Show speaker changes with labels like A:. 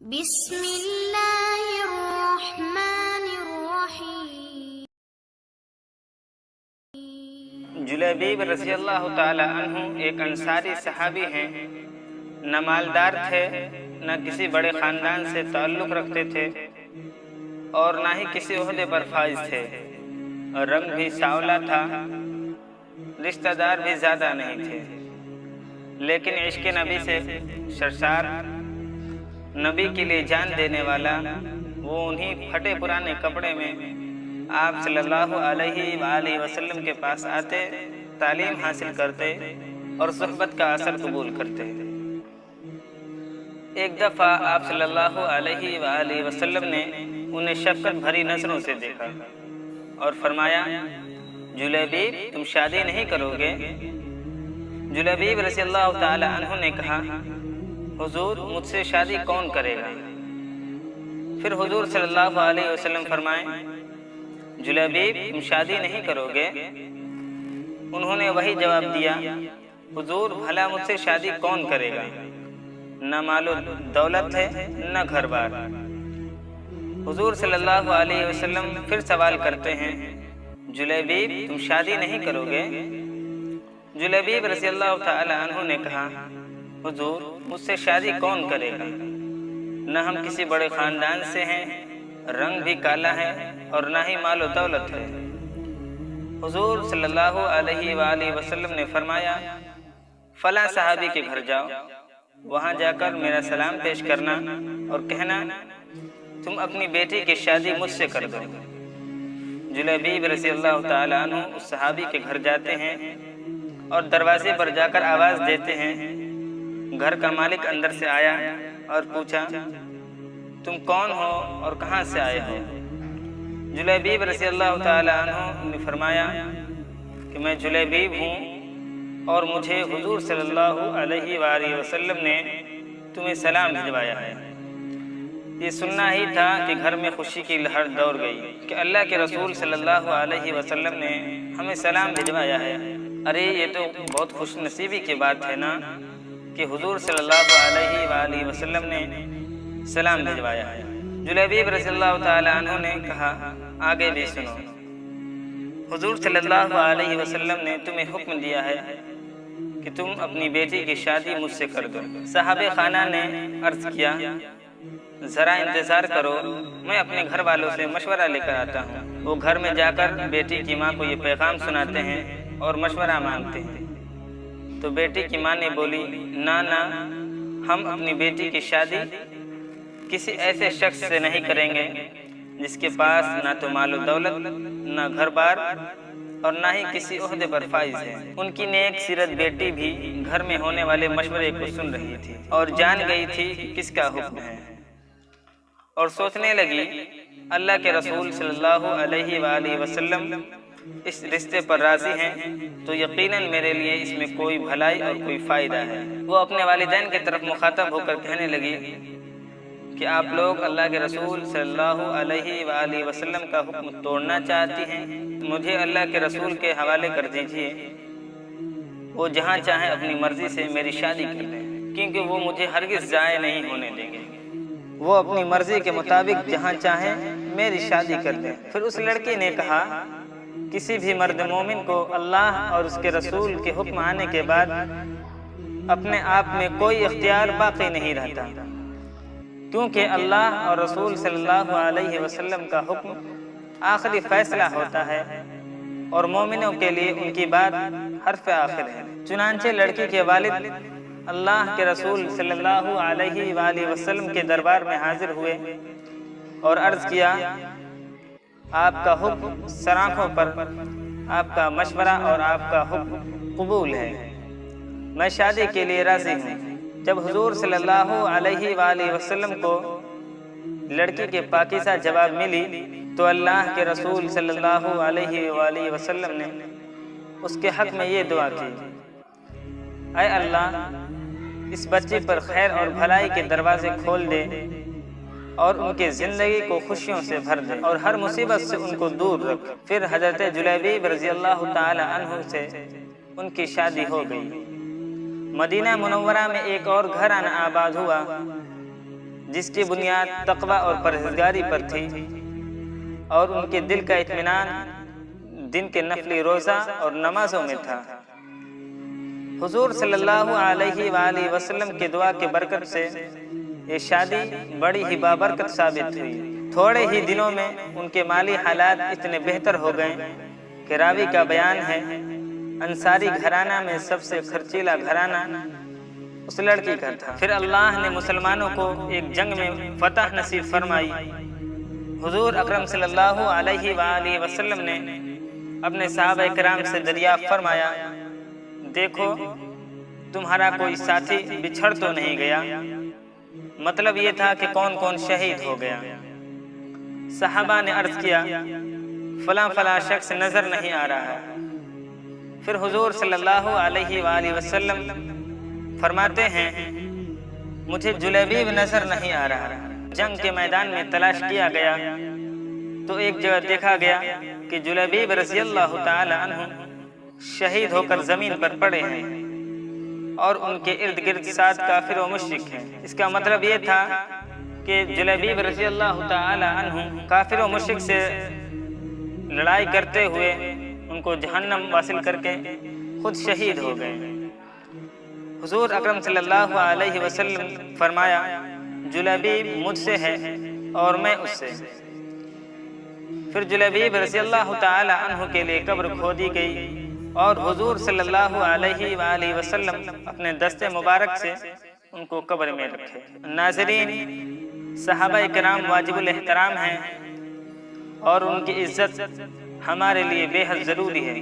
A: بسم اللہ الرحمن الرحیم۔
B: جلیبیب رضی اللہ تعالی عنہ ایک انصاری صحابی ہیں۔ نہ مالدار تھے، نہ کسی بڑے خاندان سے تعلق رکھتے تھے اور نہ ہی کسی عہدے پر فائز تھے۔ رنگ بھی سانولا تھا، رشتہ دار بھی زیادہ نہیں تھے، لیکن عشق نبی سے سرشار، نبی کے لیے جان دینے والا، وہ انہی پھٹے پرانے کپڑے میں آپ صلی اللہ علیہ وآلہ وسلم کے پاس آتے، تعلیم حاصل کرتے اور صحبت کا اثر قبول کرتے۔ ایک دفعہ آپ صلی اللہ علیہ وآلہ وسلم نے انہیں شفقت بھری نظروں سے دیکھا اور فرمایا، جلیبیب تم شادی نہیں کرو گے؟ جلیبیب رضی اللہ تعالی عنہ نے کہا، حضور مجھ سے شادی کون کرے گا؟ پھر حضور صلی اللہ علیہ وسلم فرمائیں، جلیبیب تم شادی نہیں کرو گے؟ انہوں نے وہی جواب دیا، حضور بھلا مجھ سے شادی کون کرے گا؟ نہ مال و دولت ہے نہ گھر بار۔ حضور صلی اللہ علیہ وسلم پھر سوال کرتے ہیں، جلیبیب تم شادی نہیں کرو گے؟ جلیبیب رضی اللہ تعالی عنہ نے کہا، حضور مجھ سے شادی کون کرے گا؟ نہ ہم کسی بڑے خاندان سے ہیں، رنگ بھی کالا ہے اور نہ ہی مال و دولت ہے۔ حضور صلی اللہ علیہ وآلہ وسلم نے فرمایا، فلاں صحابی کے گھر جاؤ، وہاں جا کر میرا سلام پیش کرنا اور کہنا تم اپنی بیٹی کی شادی مجھ سے کر دو۔ جلیبیب رضی اللہ تعالی عنہ اس صحابی کے گھر جاتے ہیں اور دروازے پر جا کر آواز دیتے ہیں۔ گھر کا مالک اندر سے آیا اور پوچھا، تم کون ہو اور کہاں سے آئے ہو؟ جلیبیب رضی اللہ تعالی عنہ نے فرمایا کہ میں جلیبیب ہوں اور مجھے حضور صلی اللہ علیہ وآلہ وسلم نے تمہیں سلام بھجوایا ہے۔ یہ سننا ہی تھا کہ گھر میں خوشی کی لہر دوڑ گئی کہ اللہ کے رسول صلی اللہ علیہ وسلم نے ہمیں سلام بھجوایا ہے۔ ارے یہ تو بہت خوش نصیبی کی بات ہے نا کہ حضور صلی اللہ علیہ وآلہ وسلم نے سلام بھجوایا ہے۔ جلیبیب رضی اللہ تعالی عنہ نے کہا، آگے بھی سنو، حضور صلی اللہ علیہ وسلم نے تمہیں حکم دیا ہے کہ تم اپنی بیٹی کی شادی مجھ سے کر دو۔ صحابہ خانہ نے عرض کیا، ذرا انتظار کرو، میں اپنے گھر والوں سے مشورہ لے کر آتا ہوں۔ وہ گھر میں جا کر بیٹی کی ماں کو یہ پیغام سناتے ہیں اور مشورہ مانگتے ہیں۔ تو بیٹی کی ماں نے بولی، نہ ہم اپنی بیٹی کی شادی کسی ایسے شخص سے نہیں کریں گے جس کے پاس نہ تو مال و دولت، نہ گھر بار اور نہ ہی کسی عہدے پر فائز ہے۔ ان کی نیک سیرت بیٹی بھی گھر میں ہونے والے مشورے کو سن رہی تھی اور جان گئی تھی کہ کس کا حکم ہے، اور سوچنے لگی، اللہ کے رسول صلی اللہ علیہ وآلہ وسلم اس رشتے پر راضی ہیں تو یقیناً میرے لیے اس میں کوئی بھلائی اور کوئی فائدہ ہے۔ وہ اپنے والدین کی طرف مخاطب ہو کر کہنے لگی کہ آپ لوگ اللہ کے رسول صلی اللہ علیہ وآلہ وسلم کا حکم توڑنا چاہتی ہیں، مجھے اللہ کے رسول کے حوالے کر دیجئے، وہ جہاں چاہیں اپنی مرضی سے میری شادی کر دیں، کیونکہ وہ مجھے ہرگز ضائع نہیں ہونے دیں گے۔ وہ اپنی مرضی کے مطابق جہاں چاہیں میری شادی کر دیں۔ پھر اس لڑکی نے کہا، کسی بھی مرد مومن کو اللہ اور اس کے رسول کے حکم آنے کے بعد اپنے آپ میں کوئی اختیار باقی نہیں رہتا، کیونکہ اللہ اور رسول صلی اللہ علیہ وسلم کا حکم آخری فیصلہ ہوتا ہے اور مومنوں کے لیے ان کی بات حرف آخر ہے۔ چنانچہ لڑکی کے والد اللہ کے رسول صلی اللہ علیہ وآلہ وسلم کے دربار میں حاضر ہوئے اور عرض کیا، آپ کا حکم سرآنکھوں پر، آپ کا مشورہ اور آپ کا حکم قبول ہے، میں شادی کے لیے راضی ہوں۔ جب حضور صلی اللہ علیہ وآلہ وسلم کو لڑکی کے پاکیزہ جواب ملی تو اللہ کے رسول صلی اللہ علیہ وآلہ وسلم نے اس کے حق میں یہ دعا کی، اے اللہ اس بچے پر خیر اور بھلائی کے دروازے کھول دے اور ان کی زندگی کو خوشیوں سے بھر دے اور ہر مصیبت سے ان کو دور رکھ۔ پھر حضرت جلیبیب رضی اللہ تعالی عنہ سے ان کی شادی ہو گئی۔ مدینہ منورہ میں ایک اور گھرانہ آباد ہوا جس کی بنیاد تقوی اور پرہیزگاری پر تھی، اور ان کے دل کا اطمینان دن کے نفلی روزہ اور نمازوں میں تھا۔ حضور صلی اللہ علیہ وآلہ وسلم کی دعا کی برکت سے یہ شادی بڑی ہی بابرکت ثابت ہوئی۔ تھوڑے ہی دنوں میں ان کے مالی حالات اتنے بہتر ہو گئے کہ راوی کا بیان ہے، انصاری گھرانہ میں سب سے خرچیلا گھرانہ اس لڑکی کا تھا۔ پھر اللہ نے مسلمانوں کو ایک جنگ میں فتح نصیب فرمائی۔ حضور اکرم صلی اللہ علیہ وآلہ وسلم نے اپنے صحابہ کرام سے دریافت فرمایا، دیکھو تمہارا کوئی ساتھی بچھڑ تو نہیں گیا؟ مطلب یہ تھا کہ کون کون شہید ہو گیا۔ صحابہ نے عرض کیا، فلاں فلاں شخص نظر نہیں آ رہا ہے۔ پھر حضور صلی اللہ علیہ وآلہ وسلم فرماتے ہیں، مجھے جلیبیب نظر نہیں آ رہا۔ جنگ کے میدان میں تلاش کیا گیا تو ایک جگہ دیکھا گیا کہ جلیبیب رضی اللہ تعالی عنہ شہید ہو کر زمین پر پڑے ہیں اور ان کے ارد گرد 7 کافر و مشرک ہیں۔ اس کا مطلب یہ تھا کہ جلیبیب رضی اللہ تعالی عنہ کافر و مشرک سے لڑائی کرتے ہوئے ان کو جہنم واصل کر کے خود شہید ہو گئے۔ حضور اکرم صلی اللہ علیہ وسلم فرمایا، جلیبیب مجھ سے ہے اور میں اس سے۔ پھر جلیبیب رضی اللہ تعالی عنہ کے لیے قبر کھودی گئی اور حضور صلی اللہ علیہ وآلہ وسلم اپنے دست مبارک سے ان کو قبر میں رکھے۔ ناظرین، صحابہ کرام واجب الاحترام ہیں اور ان کی عزت ہمارے لیے بے حد ضروری ہے۔